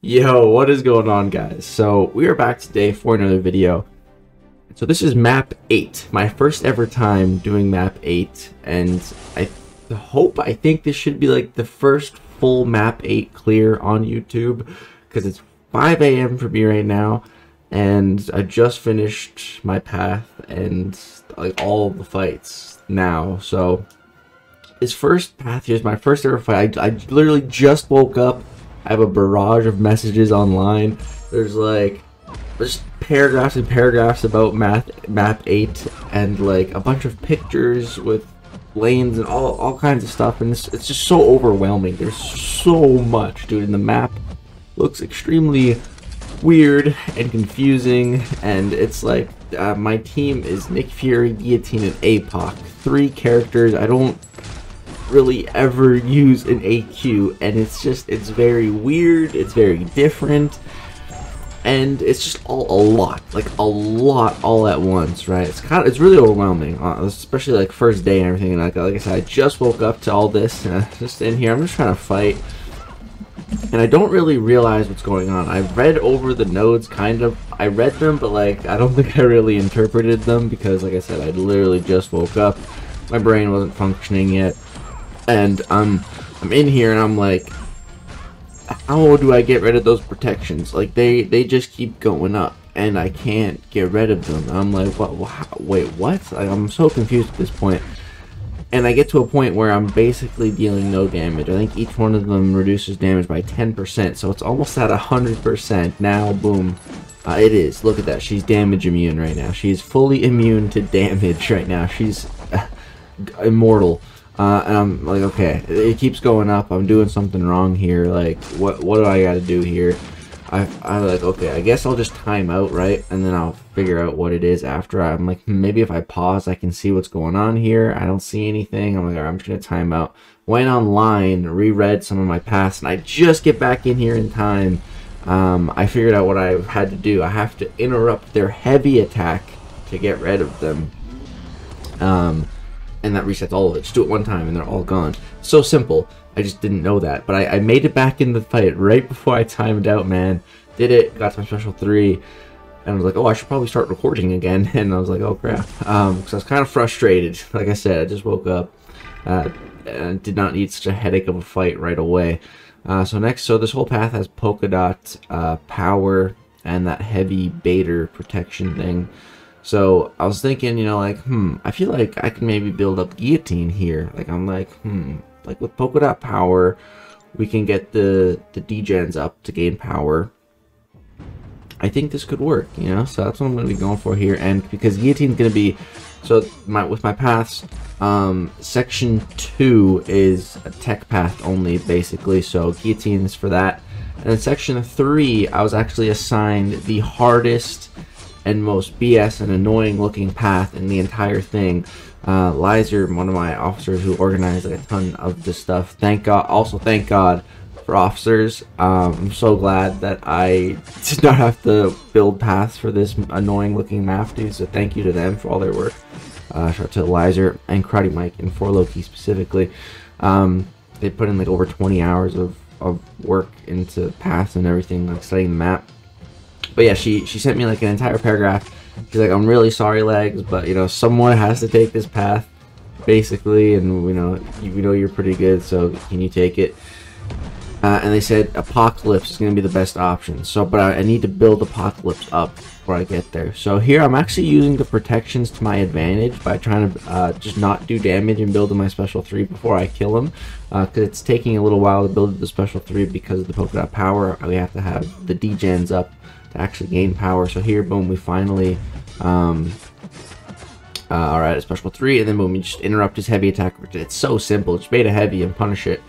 Yo, what is going on, guys? So we are back today for another video. So this is map 8, my first ever time doing map 8, and I think this should be like the first full map 8 clear on YouTube, because it's 5 a.m. for me right now, and I just finished my path and like all the fights now. So this first path here is my first ever fight. I literally just woke up. I have a barrage of messages online. There's like just paragraphs and paragraphs about map 8 and like a bunch of pictures with lanes and all kinds of stuff, and it's just so overwhelming. There's so much, dude, and the map looks extremely weird and confusing, and it's like my team is Nick Fury, Guillotine, and Apoc. 3 characters I don't really ever use an AQ, and it's very weird, it's very different, and it's just all a lot all at once, right? It's really overwhelming, especially like first day and everything. And like I said, I just woke up to all this, and just in here I'm just trying to fight, and I don't really realize what's going on. I read over the nodes, kind of. I read them, but like I don't think I really interpreted them, because like I said, I literally just woke up, my brain wasn't functioning yet. And I'm in here and I'm like, how do I get rid of those protections? Like they just keep going up and I can't get rid of them. I'm like, wait, what? Like, I'm so confused at this point. And I get to a point where I'm basically dealing no damage. I think each one of them reduces damage by 10%, so it's almost at 100% now. Boom. It is. Look at that. She's damage immune right now. She's fully immune to damage right now. She's immortal. And I'm like, okay, it keeps going up. I'm doing something wrong here. Like, what do I got to do here? I'm like, okay, I guess I'll just time out, right? And then I'll figure out what it is after. I'm like, maybe if I pause, I can see what's going on here. I don't see anything. I'm like, all right, I'm just gonna time out. Went online, reread some of my past, and I just get back in here in time. I figured out what I had to do. I have to interrupt their heavy attack to get rid of them. And that resets all of it. Just do it one time and they're all gone. So simple. I just didn't know that. But I made it back in the fight right before I timed out, man. Did it, got to my special 3, and I was like, oh, I should probably start recording again. And I was like, oh crap. Because I was kind of frustrated. Like I said, I just woke up. And did not need such a headache of a fight right away. So this whole path has polka dot power and that heavy baiter protection thing. So I was thinking, you know, like, I feel like I can maybe build up Guillotine here. Like, I'm like, like with polka dot power, we can get the degens up to gain power. I think this could work, you know. So that's what I'm going to be going for here. And because Guillotine's going to be, so with my paths, section 2 is a tech path only, basically. So Guillotine is for that. And then section 3, I was actually assigned the hardest and most BS and annoying looking path in the entire thing. Lizer, one of my officers who organized like a ton of this stuff, thank God for officers. I'm so glad that I did not have to build paths for this annoying looking map, dude, so thank you to them for all their work. Shout out to Lizer and Karate Mike and 4Loki specifically. They put in like over 20 hours of work into paths and everything, like studying the map. But yeah, she sent me like an entire paragraph. She's like, I'm really sorry, Legs, but you know, someone has to take this path, basically, and we know you're pretty good, so can you take it? And they said Apocalypse is going to be the best option. So, but I need to build Apocalypse up before I get there. So here I'm actually using the protections to my advantage by trying to just not do damage and building my special 3 before I kill him. Because it's taking a little while to build the special 3 because of the polka dot power. We have to have the degens up to actually gain power. So here, boom, we finally alright, a special 3, and then boom, you just interrupt his heavy attack. It's so simple. Just bait a heavy and punish it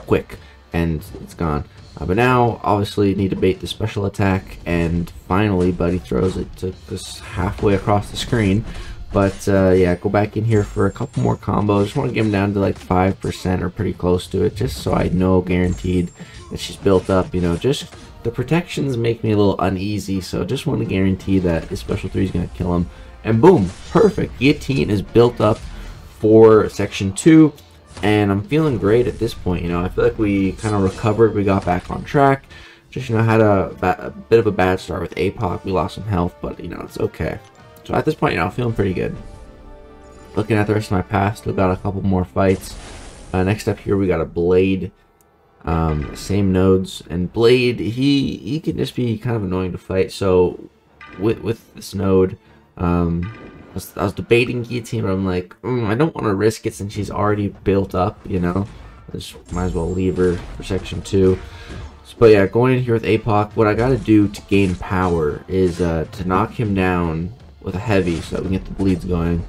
quick, and it's gone. But now obviously you need to bait the special attack, and finally buddy throws it to just halfway across the screen. But yeah, go back in here for a couple more combos. Just want to get him down to like 5% or pretty close to it, just so I know guaranteed that she's built up. You know, just the protections make me a little uneasy, so just want to guarantee that his special 3 is going to kill him. And boom, perfect. Guillotine is built up for section 2, and I'm feeling great at this point. You know, I feel like we kind of recovered, we got back on track. Just, you know, had a bit of a bad start with Apoc. We lost some health, but, you know, it's okay. So at this point, you know, I'm feeling pretty good. Looking at the rest of my path, still got a couple more fights. Next up here, we got a Blade. Same nodes. And Blade, he can just be kind of annoying to fight. So with this node, I was debating Guillotine, but I'm like, I don't want to risk it since she's already built up, you know. Just might as well leave her for section 2. But yeah, going in here with Apoc, what I gotta do to gain power is to knock him down with a heavy so that we can get the bleeds going.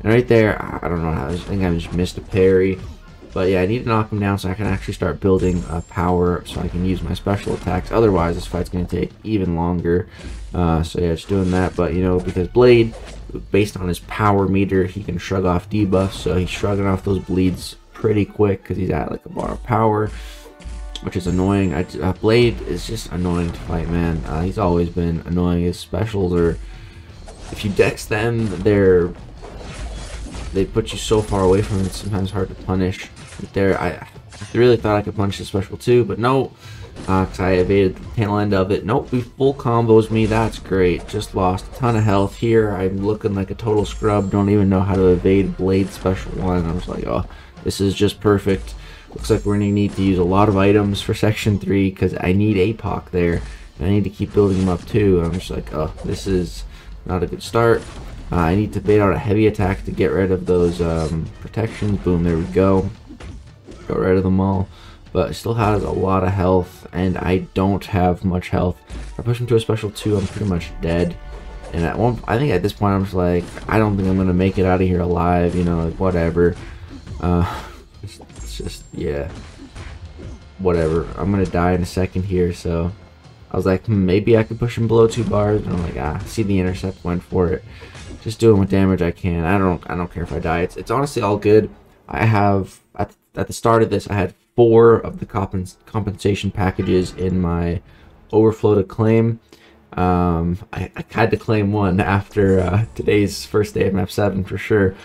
And right there, I don't know how, I think I just missed a parry. But yeah, I need to knock him down so I can actually start building power so I can use my special attacks. Otherwise, this fight's gonna take even longer. So yeah, just doing that. But you know, because Blade, based on his power meter, he can shrug off debuffs. So he's shrugging off those bleeds pretty quick because he's at like a bar of power, which is annoying. Blade is just annoying to fight, man. He's always been annoying. His specials are, if you dex them, they put you so far away from it, it's sometimes hard to punish. There, I really thought I could punish the special too, but no, because I evaded the tail end of it. Nope, he full combos me. That's great. Just lost a ton of health here. I'm looking like a total scrub. Don't even know how to evade Blade special 1. I was like, oh, this is just perfect. Looks like we're going to need to use a lot of items for section 3 because I need Apoc there. And I need to keep building him up too. I'm just like, oh, this is not a good start. I need to bait out a heavy attack to get rid of those protections. Boom, there we go. Got rid of them all. But it still has a lot of health, and I don't have much health. If I push him to a special 2, I'm pretty much dead. And I think at this point I'm just like, I don't think I'm going to make it out of here alive, you know, like whatever. It's just, yeah, whatever. I'm gonna die in a second here, so I was like, maybe I could push him below 2 bars. And I'm like, see the intercept, went for it. Just doing what damage I can. I don't care if I die. It's honestly all good. I have at the start of this, I had 4 of the compensation packages in my overflow to claim. I had to claim 1 after today's first day of map 7 for sure.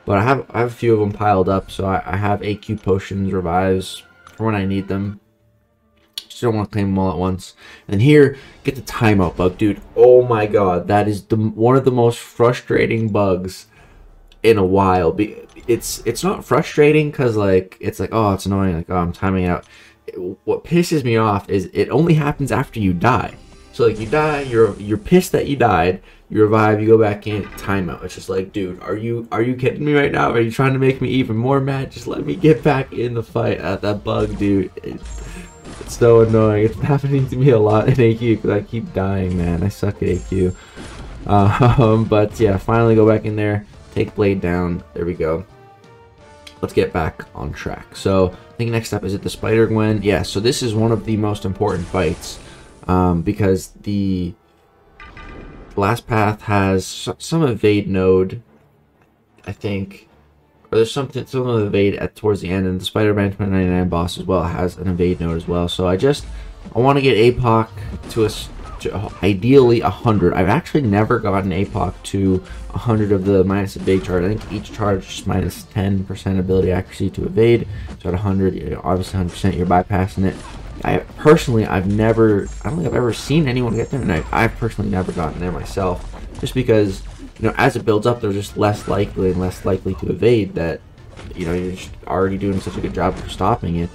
But I have a few of them piled up, so I have AQ potions, revives for when I need them. Just don't want to claim them all at once. And here, get the timeout bug, dude. Oh my god, that is one of the most frustrating bugs in a while. It's not frustrating because like it's like, oh, it's annoying, like, oh, I'm timing out. What pisses me off is it only happens after you die. So like you die, you're pissed that you died, you revive, you go back in, timeout. It's just like, dude, are you kidding me right now? Are you trying to make me even more mad? Just let me get back in the fight. That bug, dude, it's so annoying. It's happening to me a lot in AQ because I keep dying, man. I suck at AQ. But yeah, finally go back in there, take Blade down. There we go. Let's get back on track. So I think next up is it the Spider Gwen. Yeah, so this is one of the most important fights. Because the last path has some evade node, I think, or there's some evade towards the end, and the Spider Gwen 2099 boss as well has an evade node as well. So I want to get Apoc to ideally 100. I've actually never gotten Apoc to 100 of the minus evade charge. I think each charge is minus 10% ability accuracy to evade. So at 100, obviously 100%, you're bypassing it. I don't think I've ever seen anyone get there, and I've personally never gotten there myself, just because, you know, as it builds up, they're just less likely and less likely to evade that, you know, you're just already doing such a good job of stopping it.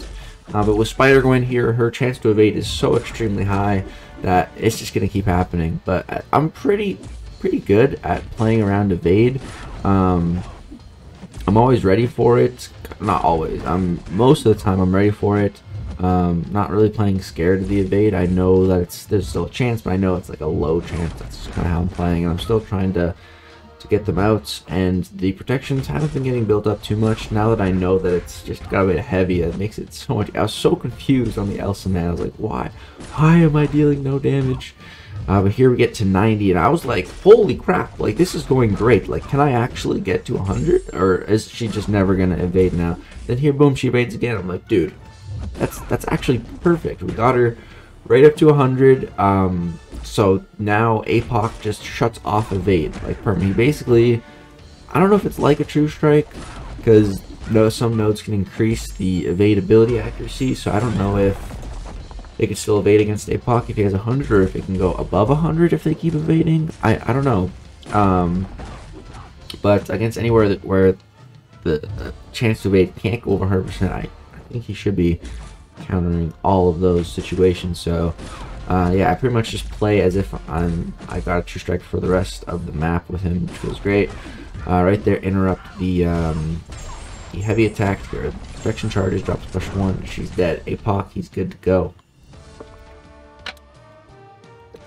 But with Spider Gwen here, her chance to evade is so extremely high that it's just going to keep happening. But I'm pretty good at playing around evade. I'm always ready for it. Not always. Most of the time I'm ready for it. Not really playing scared of the evade. I know that there's still a chance, but I know it's like a low chance. That's just kind of how I'm playing, and I'm still trying to get them out. And the protections haven't been getting built up too much. Now that I know that it's just got a bit heavy, it makes it so much. I was so confused on the Elsa, man. I was like, why am I dealing no damage? But here we get to 90, and I was like, holy crap, like this is going great. Like, can I actually get to 100, or is she just never gonna evade now? Then here, boom, she evades again. I'm like, dude, that's actually perfect. We got her right up to 100. So now Apoc just shuts off evade like permanently. Basically, I don't know if it's like a true strike, because some nodes can increase the evade ability accuracy. So I don't know if they could still evade against Apoc if he has 100, or if it can go above 100 if they keep evading. I don't know. But against anywhere where the chance to evade can't go over 100%, I think he should be countering all of those situations. So yeah, I pretty much just play as if I got a true strike for the rest of the map with him, which feels great. Right there, interrupt the heavy attack. Protection charges, drops special 1. She's dead. Apoc, he's good to go.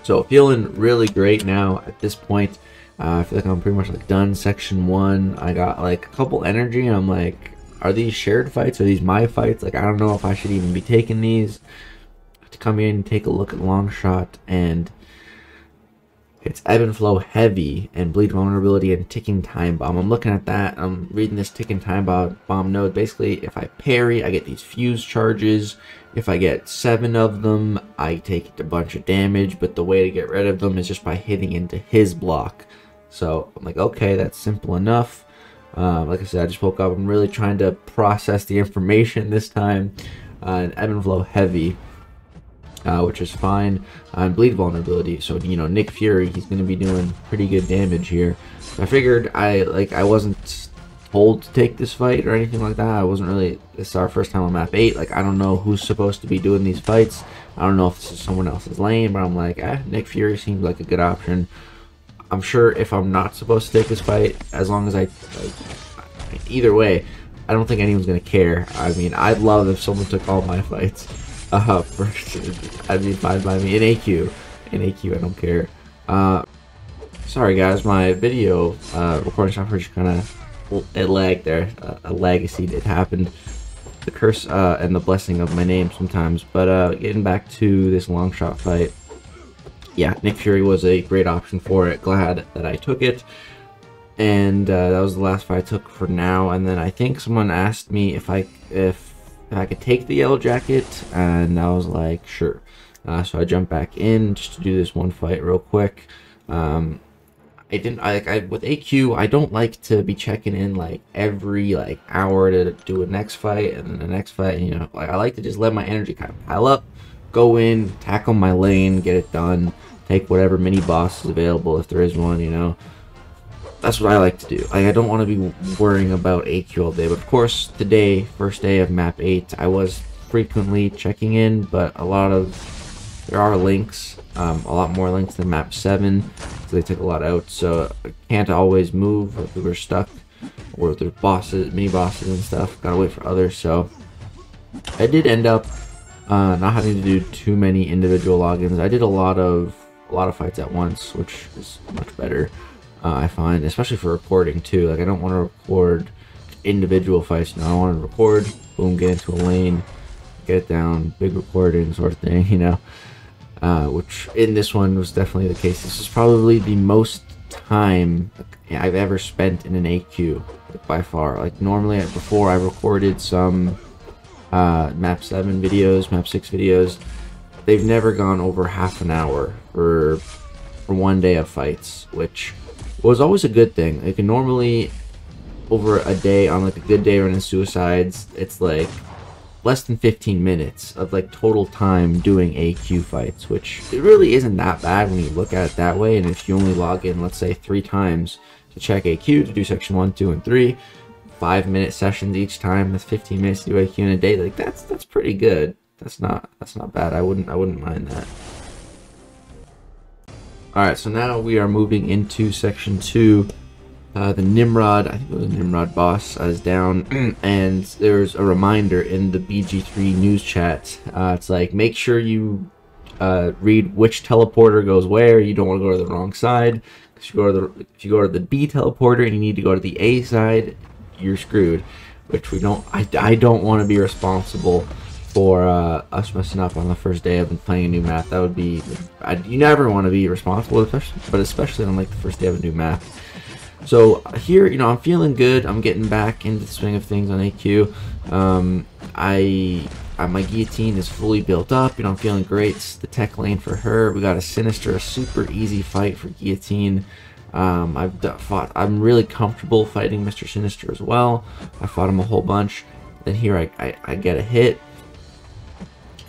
So feeling really great now at this point. I feel like I'm pretty much like done section 1. I got like a couple energy, and I'm like, are these shared fights? Are these my fights? Like, I don't know if I should even be taking these. To come in and take a look at long shot, and it's ebb and flow heavy and bleed vulnerability and ticking time bomb. I'm looking at that. I'm reading this ticking time bomb node. Basically, if I parry, I get these fuse charges. If I get 7 of them, I take a bunch of damage, but the way to get rid of them is just by hitting into his block. So I'm like, okay, that's simple enough. Like I said, I just woke up. I'm really trying to process the information this time. And ebb and flow heavy, which is fine. And bleed vulnerability. So, you know, Nick Fury, he's going to be doing pretty good damage here. I figured I wasn't told to take this fight or anything like that. I wasn't really, this is our first time on map 8. Like, I don't know who's supposed to be doing these fights. I don't know if this is someone else's lane, but I'm like, Nick Fury seems like a good option. I'm sure if I'm not supposed to take this fight, as long as either way, I don't think anyone's going to care. I mean, I'd love if someone took all my fights. I'd be fine by me. In AQ, I don't care. Sorry guys, my video recording software just kind of, it lagged there. A Lagacy, it happened. The curse and the blessing of my name sometimes. But getting back to this long shot fight, yeah, Nick Fury was a great option for it. Glad that I took it. And that was the last fight I took for now. And then I think someone asked me if I could take the yellow jacket, and I was like, sure. So I jumped back in just to do this one fight real quick. With AQ, I don't like to be checking in like every hour to do a next fight and then the next fight. You know, like I like to just let my energy kind of pile up, go in, tackle my lane, get it done, take whatever mini boss is available if there is one. You know, that's what I like to do. Like, I don't want to be worrying about AQ all day. But of course, today, first day of map 8, I was frequently checking in, but there are links, a lot more links than map 7, so they took a lot out. So I can't always move if we were stuck, or if there's bosses, mini bosses and stuff. Gotta wait for others. So I did end up not having to do too many individual logins. I did a lot of fights at once, which is much better. I find, especially for recording too. Like, I don't want to record individual fights. No, I want to record, boom, get into a lane, get it down, big recording sort of thing, you know. Which in this one was definitely the case. This is probably the most time I've ever spent in an AQ, by far. Like, normally before I recorded some map 7 videos, map 6 videos, they've never gone over half an hour for one day of fights, which was always a good thing. Like, normally over a day, on like a good day running suicides, it's like less than 15 minutes of like total time doing AQ fights, which it really isn't that bad when you look at it that way. And if you only log in, let's say 3 times to check AQ, to do section 1, 2, and 3, 5-minute sessions each time, that's 15 minutes to do AQ in a day. Like, that's pretty good. That's not bad. I wouldn't mind that. Alright, so now we are moving into section 2. The Nimrod, I think it was a Nimrod boss, is down, and there's a reminder in the BG3 news chat. It's like, make sure you read which teleporter goes where. You don't want to go to the wrong side. If you go to the B teleporter and you need to go to the A side, you're screwed. Which we don't. I don't want to be responsible for us messing up on the first day of playing a new map. That would be, you never want to be responsible, especially on like the first day of a new map. So here, you know, I'm feeling good. I'm getting back into the swing of things on AQ. My Guillotine is fully built up. You know, I'm feeling great. It's the tech lane for her. We got a Sinister, a super easy fight for Guillotine. I'm really comfortable fighting Mr. Sinister as well. I fought him a whole bunch. Then here I get a hit.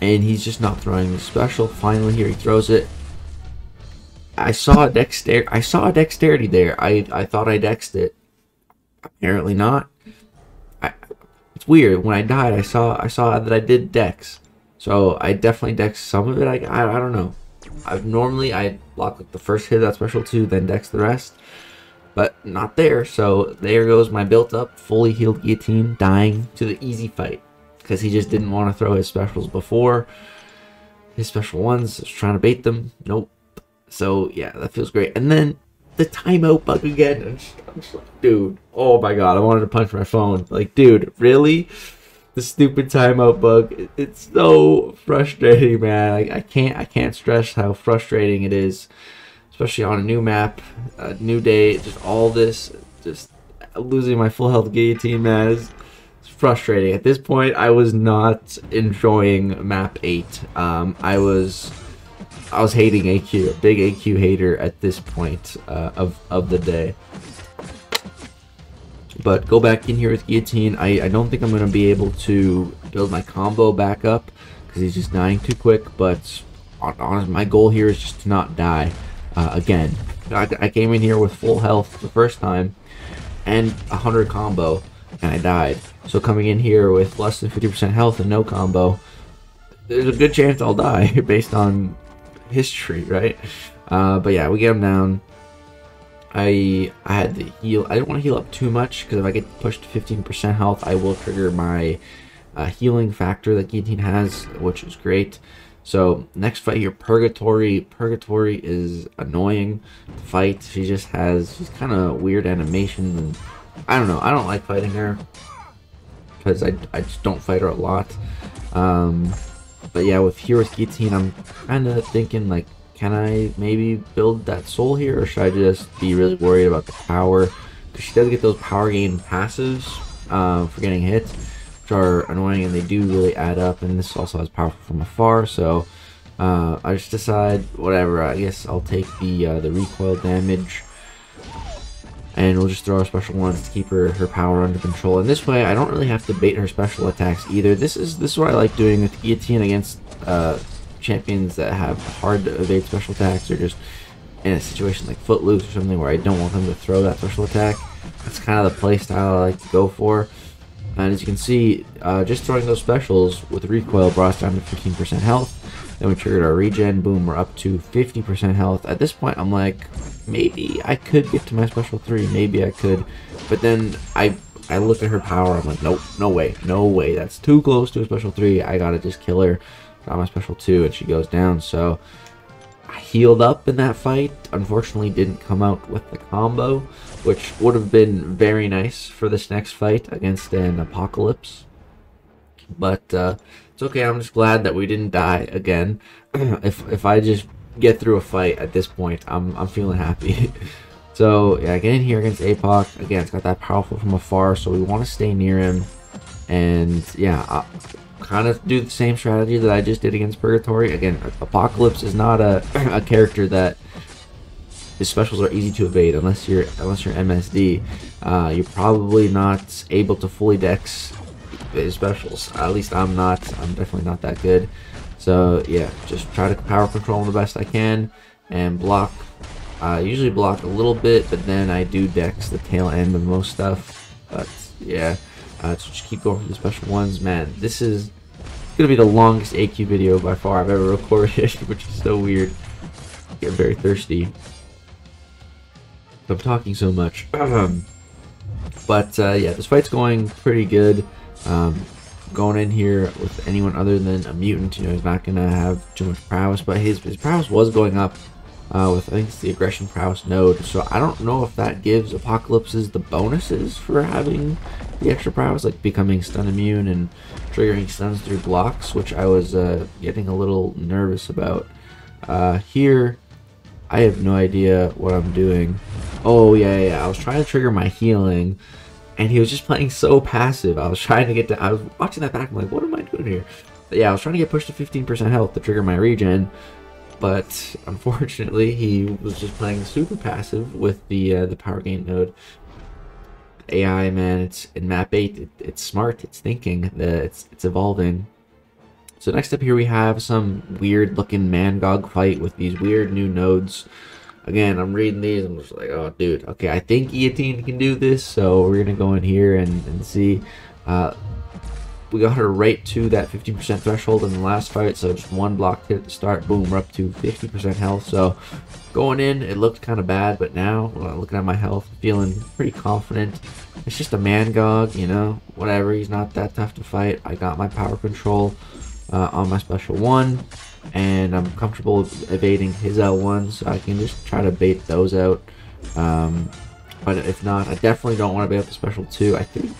and he's just not throwing the special. Finally, here he throws it. I saw a dexterity there. I thought I dexed it. Apparently not. It's weird. When I died, I saw that I did dex. So I definitely dex some of it. I don't know. Normally I block like the first hit of that special 2, then dex the rest. But not there. So there goes my built up, fully healed Guillotine dying to the easy fight. Because he just didn't want to throw his specials before. His special ones, just trying to bait them. Nope. So yeah, that feels great. And then the timeout bug again. I'm just like, dude, oh my god, I wanted to punch my phone. Like, dude, really? The stupid timeout bug. It's so frustrating, man. I can't stress how frustrating it is, especially on a new map, a new day. Just all this, just losing my full health Guillotine, man, is frustrating. At this point, I was not enjoying map 8. I was hating AQ, a big AQ hater at this point of the day. But go back in here with Guillotine. I don't think I'm going to be able to build my combo back up because he's just dying too quick. But honestly, my goal here is just to not die again. I came in here with full health the first time and 100 combo, and I died. So coming in here with less than 50% health and no combo, there's a good chance I'll die based on history, right? But yeah, we get him down. I had to heal. I didn't want to heal up too much because if I get pushed to 15% health, I will trigger my healing factor that Guillotine has, which is great. So next fight here, Purgatory. Purgatory is annoying to fight. She's kind of weird animation, and I don't know. I don't like fighting her because I just don't fight her a lot. But yeah, with Guillotine, I'm kind of thinking like, can I maybe build that soul here, or should I just be really worried about the power? Because she does get those power gain passives for getting hit, which are annoying, and they do really add up. And this also has powerful from afar, so I just decide whatever. I guess I'll take the recoil damage, and we'll just throw our special ones to keep her power under control. And this way, I don't really have to bait her special attacks either. This is what I like doing with Guillotine against champions that have hard to evade special attacks, or just in a situation like Footloose or something where I don't want them to throw that special attack. That's kind of the play style I like to go for. And as you can see, just throwing those specials with recoil brought us down to 15% health. Then we triggered our regen. Boom, we're up to 50% health. At this point, I'm like, maybe I could get to my special 3. Maybe I could. But then I looked at her power. I'm like, nope, no way, no way. That's too close to a special 3. I gotta just kill her. Got my special 2, and she goes down. So I healed up in that fight. Unfortunately, didn't come out with the combo, which would have been very nice for this next fight against an Apocalypse. But it's okay. I'm just glad that we didn't die again. If I just get through a fight at this point, I'm feeling happy. So yeah, get in here against Apoc. Again, it's got that powerful from afar, so we want to stay near him. And yeah, kind of do the same strategy that I just did against Purgatory. Again, Apocalypse is not a character that his specials are easy to evade unless you're MSD. You're probably not able to fully dex his specials. At least I'm not. I'm definitely not that good. So yeah, just try to power control him the best I can and block. I usually block a little bit, but then I do dex the tail end of most stuff. But yeah. So just keep going for the special ones. Man, this is going to be the longest AQ video by far I've ever recorded, which is so weird. I get very thirsty. I'm talking so much. But yeah, this fight's going pretty good. Going in here with anyone other than a mutant, you know, he's not going to have too much prowess, but his prowess was going up with, I think it's the aggression prowess node. So I don't know if that gives Apocalypses the bonuses for having the extra prowess, like becoming stun immune and triggering stuns through blocks, which I was getting a little nervous about. Here, I have no idea what I'm doing. Oh yeah, I was trying to trigger my healing, and he was just playing so passive. I was trying to get to, I was watching that back, I'm like, what am I doing here? But yeah, I was trying to get pushed to 15% health to trigger my regen, but unfortunately he was just playing super passive with the power gain node. AI, man, it's in map 8, it's smart, it's thinking, it's evolving. So next up here we have some weird looking Mangog fight with these weird new nodes. Again, I'm reading these, I'm just like, oh dude, okay, I think Guillotine can do this, so we're gonna go in here and see. We got her right to that 15% threshold in the last fight, so just one block hit at the start, boom, we're up to 50% health. So going in, it looked kind of bad, but now, looking at my health, feeling pretty confident. It's just a Mangog, you know, whatever, he's not that tough to fight. I got my power control on my special one, and I'm comfortable evading his L1, so I can just try to bait those out. But if not, I definitely don't want to bait out the special 2. I think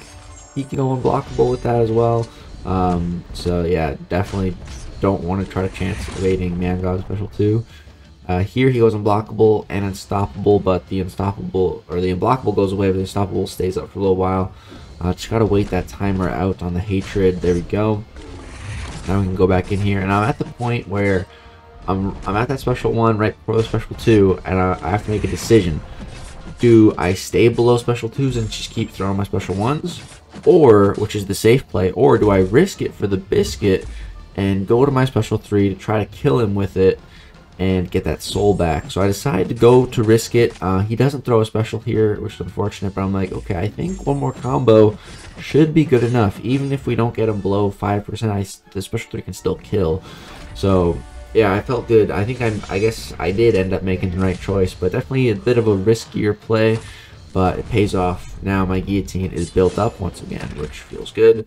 he can go unblockable with that as well. So yeah, definitely don't want to try to chance evading Mangog special 2. Here he goes unblockable and unstoppable, but the unstoppable or the unblockable goes away, but the unstoppable stays up for a little while. Just gotta wait that timer out on the hatred. There we go. Now we can go back in here, and I'm at the point where I'm at that special 1 right before the special 2, and I have to make a decision. Do I stay below special 2s and just keep throwing my special 1s, or, which is the safe play, or do I risk it for the biscuit and go to my special 3 to try to kill him with it and get that soul back? So I decided to go to risk it. He doesn't throw a special here, which is unfortunate, but I'm like, okay, I think one more combo should be good enough. Even if we don't get him below 5%, the special 3 can still kill. So yeah, I felt good. I think I guess I did end up making the right choice, but definitely a bit of a riskier play, but it pays off. Now my Guillotine is built up once again, which feels good.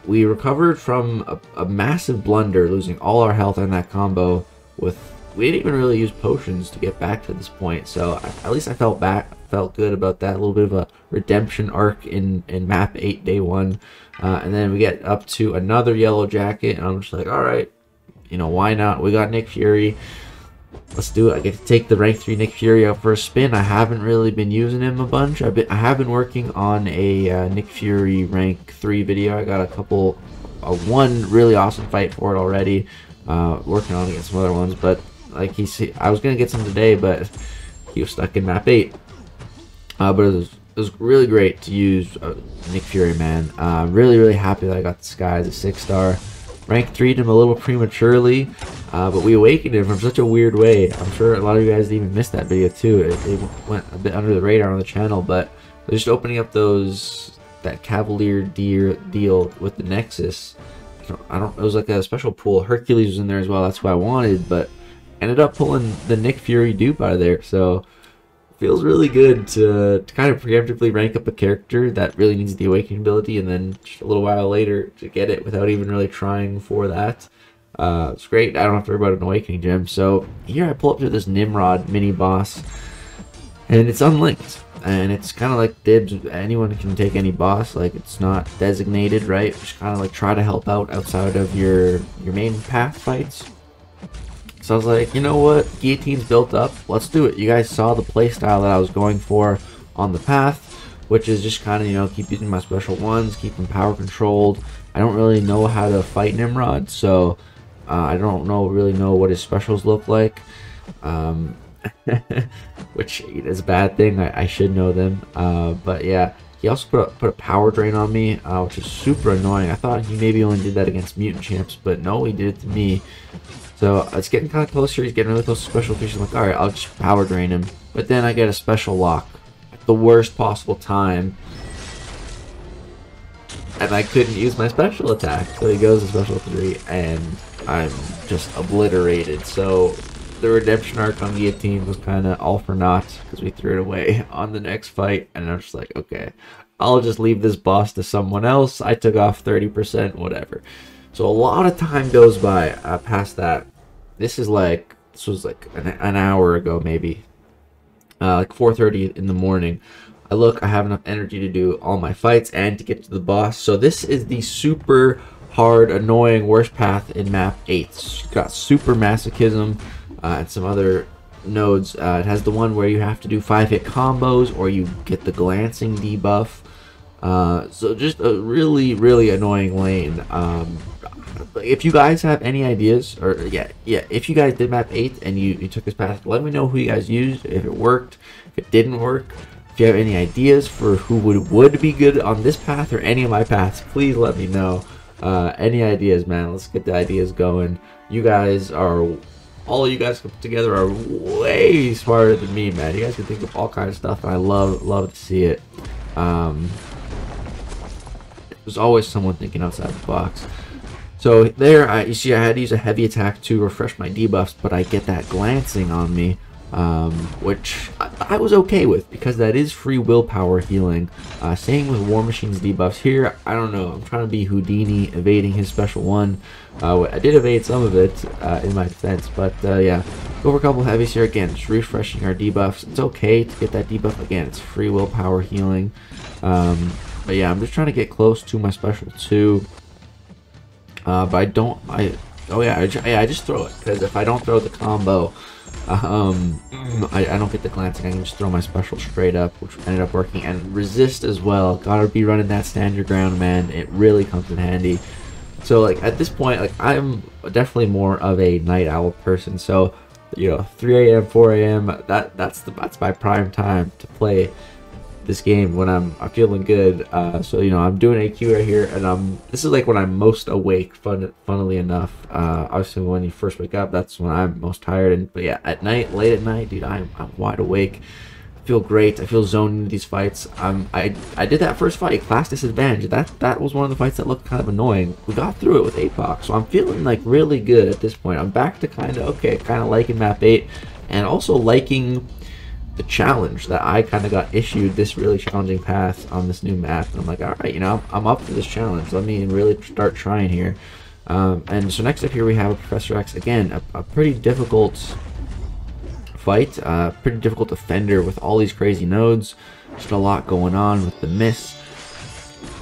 We recovered from a massive blunder, losing all our health in that combo. We didn't even really use potions to get back to this point, so at least I felt good about that. A little bit of a redemption arc in map 8 day 1, and then we get up to another yellow jacket, and I'm just like, all right, you know, why not? We got Nick Fury, let's do it. I get to take the rank 3 Nick Fury out for a spin. I haven't really been using him a bunch. I have been working on a Nick Fury rank 3 video. I got one really awesome fight for it already. Working on against some other ones, but like I was gonna get some today, but he was stuck in map 8. But it was really great to use Nick Fury, man. Really happy that I got this guy as a 6-star. Rank 3'd him a little prematurely, but we awakened him from such a weird way. I'm sure a lot of you guys even missed that video too. It went a bit under the radar on the channel, but just opening up that Cavalier deal with the Nexus. It was like a special pool. Hercules was in there as well. That's what I wanted, but ended up pulling the Nick Fury dupe out of there. So feels really good to kind of preemptively rank up a character that really needs the awakening ability, and then just a little while later to get it without even really trying for that. It's great. I don't have to worry about an awakening gem. So here I pull up to this Nimrod mini boss, and it's unlinked. And it's kind of like dibs. Anyone can take any boss. Like, it's not designated, right? Just kind of like try to help out outside of your main path fights. So I was like, you know what? Guillotine's built up. Let's do it. You guys saw the playstyle that I was going for on the path, which is just kind of, you know, keep using my special 1s, keep them power controlled. I don't really know how to fight Nimrod, so I don't really know what his specials look like. Which is a bad thing. I should know them, but yeah, he also put a power drain on me, which is super annoying. I thought he maybe only did that against mutant champs, but no, he did it to me. So it's getting kind of closer. He's getting really close to special features. I'm like, all right, I'll just power drain him, but then I get a special lock at the worst possible time, and I couldn't use my special attack. So he goes to special 3, and I'm just obliterated. So the redemption arc on Guillotine was kind of all for naught because we threw it away on the next fight, and I'm just like, okay, I'll just leave this boss to someone else. I took off 30%, whatever. So a lot of time goes by past that. This was like an hour ago, maybe, like 4:30 in the morning. I look, I have enough energy to do all my fights and to get to the boss. So this is the super hard, annoying, worst path in map 8. It's got super Masochism and some other nodes. It has the one where you have to do 5-hit combos or you get the glancing debuff. So just a really annoying lane. If you guys have any ideas, or if you guys did map 8 and you took this path, let me know who you guys used, if it worked, if it didn't work. If you have any ideas for who would be good on this path or any of my paths, please let me know. Any ideas, man? Let's get the ideas going. All of you guys put together are way smarter than me, man. You guys can think of all kinds of stuff, and I love to see it. There's always someone thinking outside the box. So there, you see I had to use a heavy attack to refresh my debuffs, but I get that glancing on me, which I was okay with, because that is free willpower healing. Same with War Machine's debuffs here. I don't know, I'm trying to be Houdini, evading his special one. I did evade some of it in my defense, but yeah, go for a couple heavies here. Again, just refreshing our debuffs. It's okay to get that debuff. Again, it's free willpower healing. But yeah, I'm just trying to get close to my special 2. But I just throw it, because if I don't throw the combo, I don't get the glancing. I can just throw my special straight up, which ended up working. And resist as well. Gotta be running that stand your ground, man. It really comes in handy. So like at this point, like I'm definitely more of a night owl person. So 3 a.m., 4 a.m. That's my prime time to play this game when I'm feeling good. So I'm doing AQ right here, and this is like when I'm most awake. Funnily enough, obviously when you first wake up, that's when I'm most tired. But yeah, at night, late at night, dude, I'm wide awake. I feel great. I feel zoned into these fights. I did that first fight, class disadvantage. That was one of the fights that looked kind of annoying. We got through it with Apoc, so I'm feeling like really good at this point. I'm back to kind of liking map 8, and also liking the challenge that I kind of got issued, this really challenging path on this new map. And I'm like, all right, I'm up for this challenge. Let me really start trying here. And so next up here we have Professor X. Again, a pretty difficult fight, pretty difficult defender with all these crazy nodes. Just a lot going on with the miss.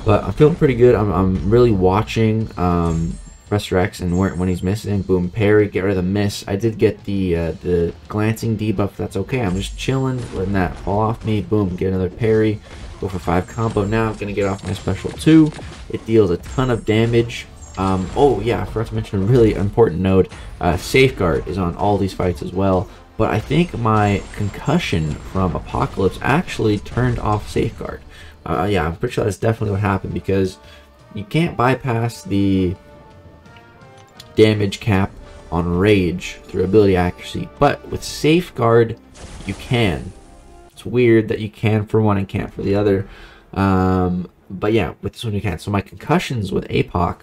But I'm feeling pretty good. I'm really watching Professor X, and when he's missing, boom, parry, get rid of the miss. I did get the glancing debuff. That's okay. I'm just chilling, letting that fall off me. Boom, get another parry. Go for 5 combo. Now I'm gonna get off my special 2. It deals a ton of damage. Oh yeah, I forgot to mention a really important node. Safeguard is on all these fights as well. But I think my concussion from Apocalypse actually turned off Safeguard. Yeah, I'm pretty sure that's definitely what happened, because you can't bypass the damage cap on Rage through ability accuracy, but with Safeguard you can. It's weird that you can for one and can't for the other, but yeah, with this one you can. So my concussions with Apoc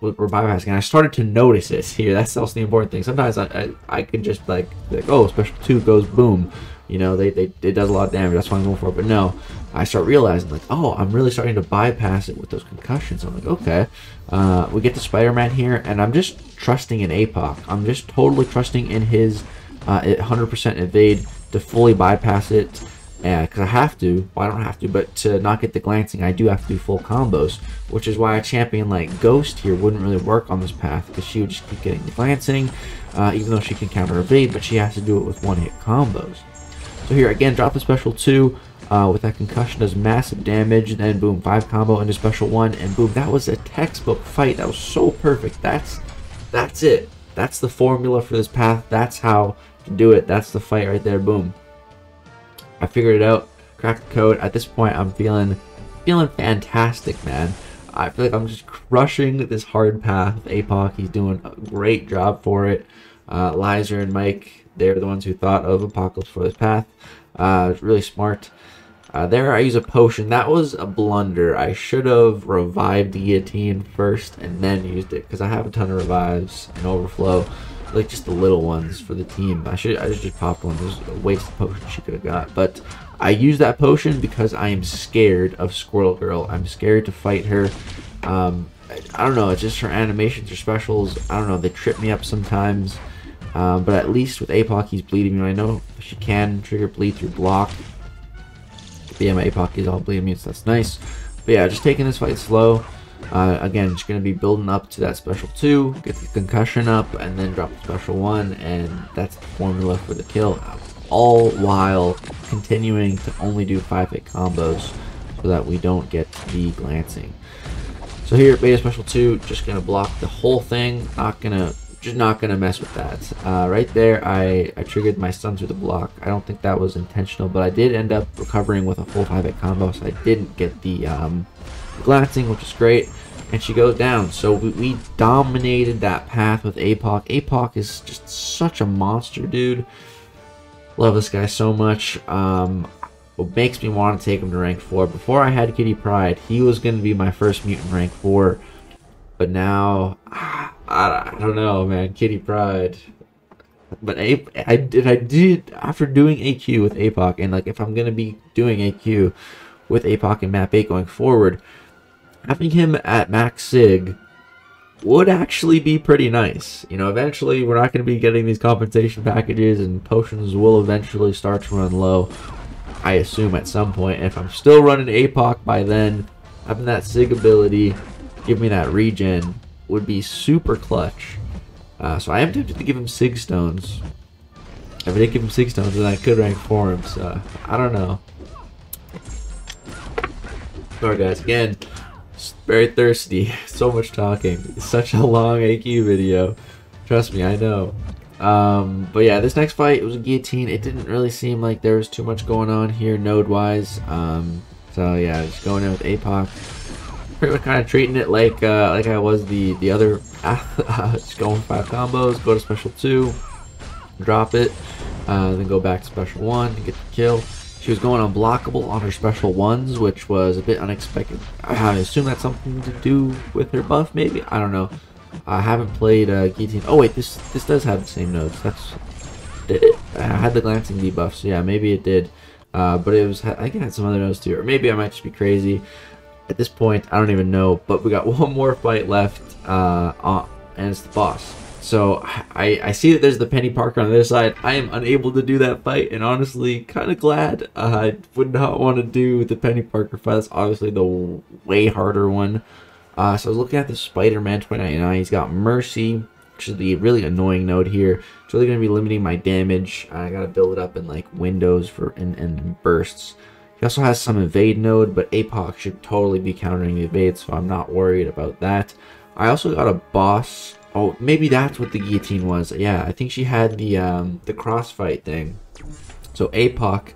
were bypassing, and I started to notice it here. That's also the important thing. Sometimes I could just like oh, special 2 goes boom, it does a lot of damage, that's why I'm going for it. But no, I start realizing like, oh, I'm really starting to bypass it with those concussions. I'm like, okay, we get to Spider-Man here, and I'm just trusting in Apoc. I'm just totally trusting in his 100% evade to fully bypass it, because I have to. Well, I don't have to, but to not get the glancing, I do have to do full combos, which is why a champion like Ghost here wouldn't really work on this path, because she would just keep getting the glancing, even though she can counter evade, but she has to do it with one-hit combos. So here again, drop the special 2 with that concussion, does massive damage, and then boom, 5 combo into special 1, and boom, that was a textbook fight. That was so perfect. That's it. That's the formula for this path. That's how to do it. That's the fight right there. Boom. I figured it out. Cracked the code. At this point, I'm feeling fantastic, man. I feel like I'm just crushing this hard path with Apoc. He's doing a great job for it. Lizer and Mike, they're the ones who thought of Apocalypse for this path. It's really smart. There I use a potion. That was a blunder. I should have revived the Guillotine first and then used it, because I have a ton of revives and overflow, like just the little ones for the team. I just popped one. There's a waste of potion she could have got, but I use that potion because I am scared of Squirrel Girl. I'm scared to fight her. I don't know, it's just her animations or specials. I don't know, they trip me up sometimes. But at least with Apoc, he's bleeding me. I know she can trigger bleed through block. But yeah, my Apoc is all bleed immune, so that's nice. But yeah, just taking this fight slow. Again, just going to be building up to that special 2, get the concussion up, and then drop the special 1, and that's the formula for the kill. All while continuing to only do 5-hit combos so that we don't get the glancing. So here, beta special 2, just going to block the whole thing. Just not gonna mess with that. Right there, I triggered my stun through the block. I don't think that was intentional, but I did end up recovering with a full 5-hit combo, so I didn't get the glancing, which is great. and she goes down. So we dominated that path with Apoc. Apoc is just such a monster, dude. Love this guy so much. What makes me want to take him to rank 4. Before I had Kitty Pryde, he was going to be my first mutant rank 4. But now, I don't know, man. Kitty Pryde. But I did, after doing AQ with Apoc, and like if I'm going to be doing AQ with Apoc in map 8 going forward, having him at max sig would actually be pretty nice. You know, eventually we're not going to be getting these compensation packages, and potions will eventually start to run low, I assume, at some point. And if I'm still running Apoc by then, having that sig ability give me that regen would be super clutch. So I am tempted to give him sig stones. If I did give him sig stones, then I could rank 4 him. So I don't know. Sorry guys, again, very thirsty. So much talking. It's such a long AQ video. Trust me, I know. But yeah, this next fight, it was a guillotine. It didn't really seem like there was too much going on here node wise. So yeah, just going in with Apoc. Pretty much kind of treating it like I was the other. Just going 5 combos, go to special 2, drop it, then go back to special 1 to get the kill. She was going unblockable on her special 1s, which was a bit unexpected. I assume that's something to do with her buff, maybe? I don't know. I haven't played Guillotine. Oh wait, this does have the same nodes. Did it? I had the glancing debuff, so yeah, maybe it did. But it was, I think it had some other nodes too, or maybe I might just be crazy. At this point, I don't even know. But we got one more fight left, and it's the boss. So I see that there's the Penny Parker on the other side. I am unable to do that fight, and honestly, kind of glad. I would not want to do the Penny Parker fight. That's obviously the way harder one. So I was looking at the Spider-Man 2099. He's got Mercy, which is the really annoying node here. It's really going to be limiting my damage. I got to build it up in like windows and bursts. He also has some evade node, but Apoc should totally be countering the evade, so I'm not worried about that. I also got a boss. Oh, maybe that's what the guillotine was. Yeah, I think she had the crossfight thing. So Apoc,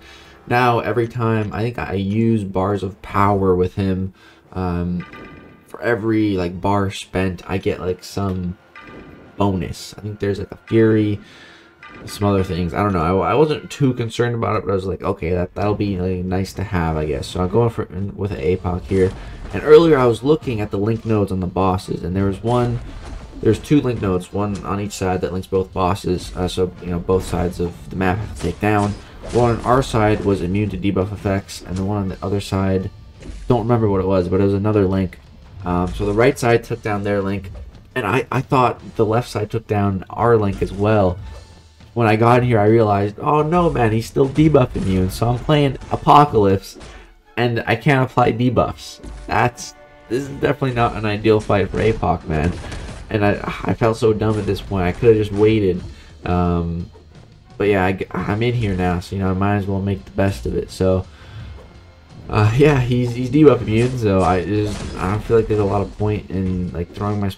now every time I think I use bars of power with him, for every like bar spent, I get like some bonus. I think there's like a fury, some other things. I don't know. I wasn't too concerned about it, but I was like, okay, that'll be like, nice to have, I guess. So I'm going for with an Apoc here. And earlier I was looking at the link nodes on the bosses, and there's 2 link nodes, one on each side that links both bosses. So you know, both sides of the map have to take down. The one on our side was immune to debuff effects, and the one on the other side, don't remember what it was, but it was another link. So the right side took down their link, and I thought the left side took down our link as well. When I got in here, I realized, oh no, man, he's still debuff immune. So I'm playing Apocalypse, and I can't apply debuffs. This is definitely not an ideal fight for Apoc, man. And I felt so dumb at this point. I could have just waited. But yeah, I'm in here now, so you know I might as well make the best of it. So yeah, he's debuff immune, so I don't feel like there's a lot of point in like throwing my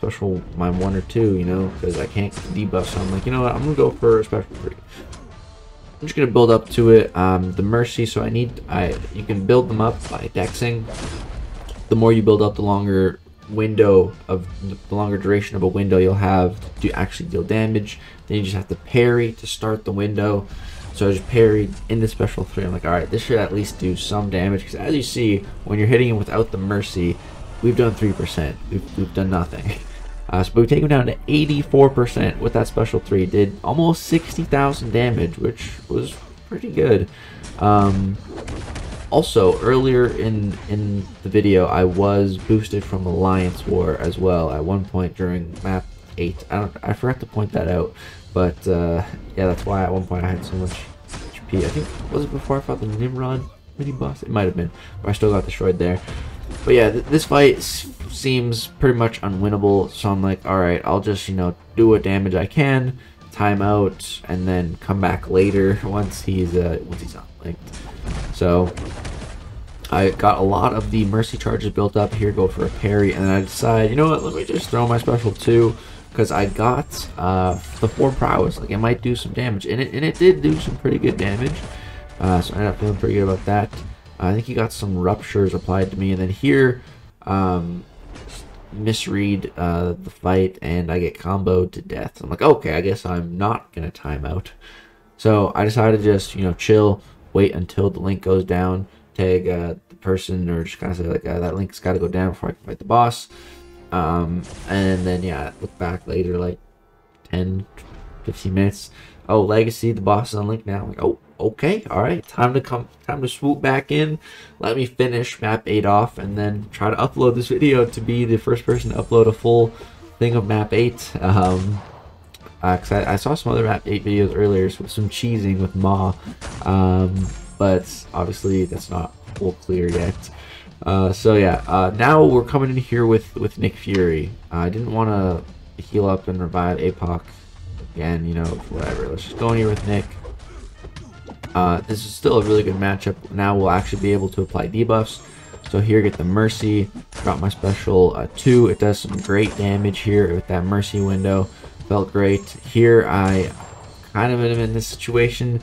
1 or 2, you know, because I can't get the debuff. So I'm like, you know what, I'm gonna go for a special 3. I'm just gonna build up to it. The Mercy, so you can build them up by dexing. The more you build up, the longer duration of a window you'll have to actually deal damage. Then you just have to parry to start the window. So I just parried into special 3. I'm like, alright, this should at least do some damage, because as you see, when you're hitting him without the Mercy, we've done 3%. We've done nothing. So we take him down to 84% with that special 3. Did almost 60,000 damage, which was pretty good. Also, earlier in the video, I was boosted from Alliance War as well at one point during map 8. I forgot to point that out, but yeah, that's why at one point I had so much HP. I think, was it before I fought the Nimrod mini boss? It might have been, but I still got destroyed there. But yeah, this fight seems pretty much unwinnable, so I'm like, alright, I'll just, you know, do what damage I can, time out, and then come back later once he's unlinked. So I got a lot of the Mercy charges built up here, go for a parry, and then I decide, you know what, let me just throw my special 2, because I got the 4 prowess. Like, it might do some damage, and it did do some pretty good damage. So I ended up feeling pretty good about that. I think he got some ruptures applied to me, and then here, misread the fight, and I get comboed to death. I'm like, okay, I guess I'm not gonna time out. So I decided to just, you know, chill, wait until the link goes down, tag the person, or just kind of say like, that link's got to go down before I can fight the boss. And then yeah, look back later, like 10, 15 minutes. Oh, Lagacy, the boss is on link now. I'm like, oh, okay, all right, time to swoop back in. Let me finish map 8 off, and then try to upload this video to be the first person to upload a full thing of map 8. Cause I saw some other map 8 videos earlier, so some cheesing with Ma, but obviously that's not full clear yet. So yeah, now we're coming in here with Nick Fury. I didn't want to heal up and revive Apoc again, you know, whatever. Let's just go in here with Nick. This is still a really good matchup. Now we'll actually be able to apply debuffs. So here, get the Mercy, drop my special 2. It does some great damage here with that Mercy window. Felt great. Here I kind of am in this situation.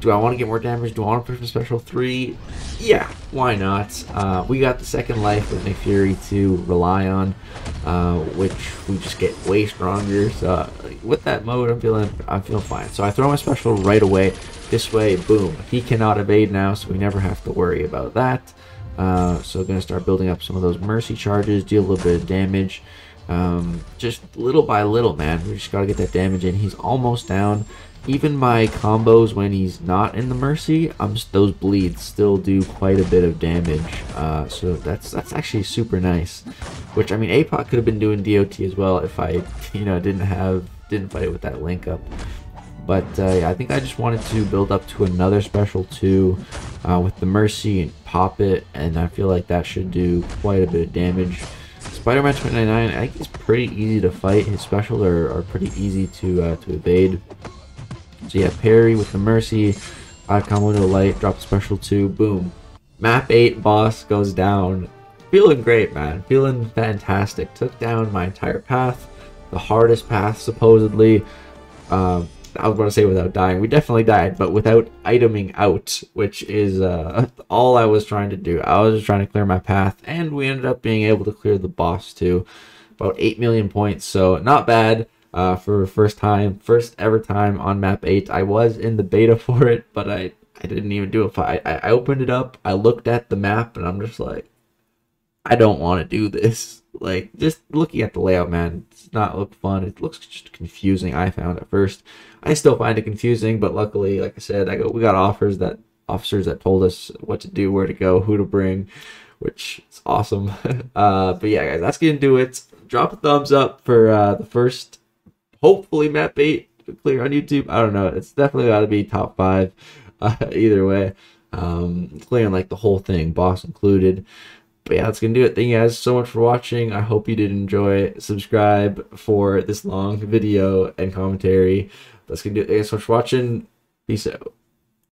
Do I want to get more damage? Do I want to push my special 3? Yeah, why not? We got the second life with Nick Fury to rely on, which we just get way stronger. So with that mode, I'm feeling fine. So I throw my special right away. This way, boom, he cannot evade now, so we never have to worry about that. So gonna start building up some of those Mercy charges, deal a little bit of damage. Just little by little, man. We just gotta get that damage in. He's almost down. Even my combos when he's not in the Mercy, those bleeds still do quite a bit of damage. So that's actually super nice. Which, I mean, Apoc could have been doing DOT as well if I, you know, didn't fight with that link up. But yeah, I think I just wanted to build up to another special 2 with the Mercy and pop it, and I feel like that should do quite a bit of damage. Spider-Man 2099, I think he's pretty easy to fight. His specials are pretty easy to evade. So yeah, parry with the Mercy, combo to the light, drop the special 2, boom. Map 8 boss goes down. Feeling great, man. Feeling fantastic. Took down my entire path, the hardest path supposedly. I was going to say without dying. We definitely died, but without iteming out, which is all I was trying to do. I was just trying to clear my path, and we ended up being able to clear the boss too. About 8 million points, so not bad for first ever time on map 8. I was in the beta for it, but I didn't even do it. I opened it up, I looked at the map, and I'm just like, I don't want to do this. Like, just looking at the layout, man, it's not look fun. It looks just confusing, I found at first. I still find it confusing, but luckily, like I said, we got officers that told us what to do, where to go, who to bring, which is awesome. But yeah, guys, that's gonna do it. Drop a thumbs up for the first, hopefully, map 8 clear on YouTube. I don't know. It's definitely got to be top 5 either way. Clearing like the whole thing, boss included. But yeah, that's gonna do it. Thank you guys so much for watching. I hope you did enjoy. Subscribe for this long video and commentary. That's gonna do it. Thank you so much for watching. Peace out.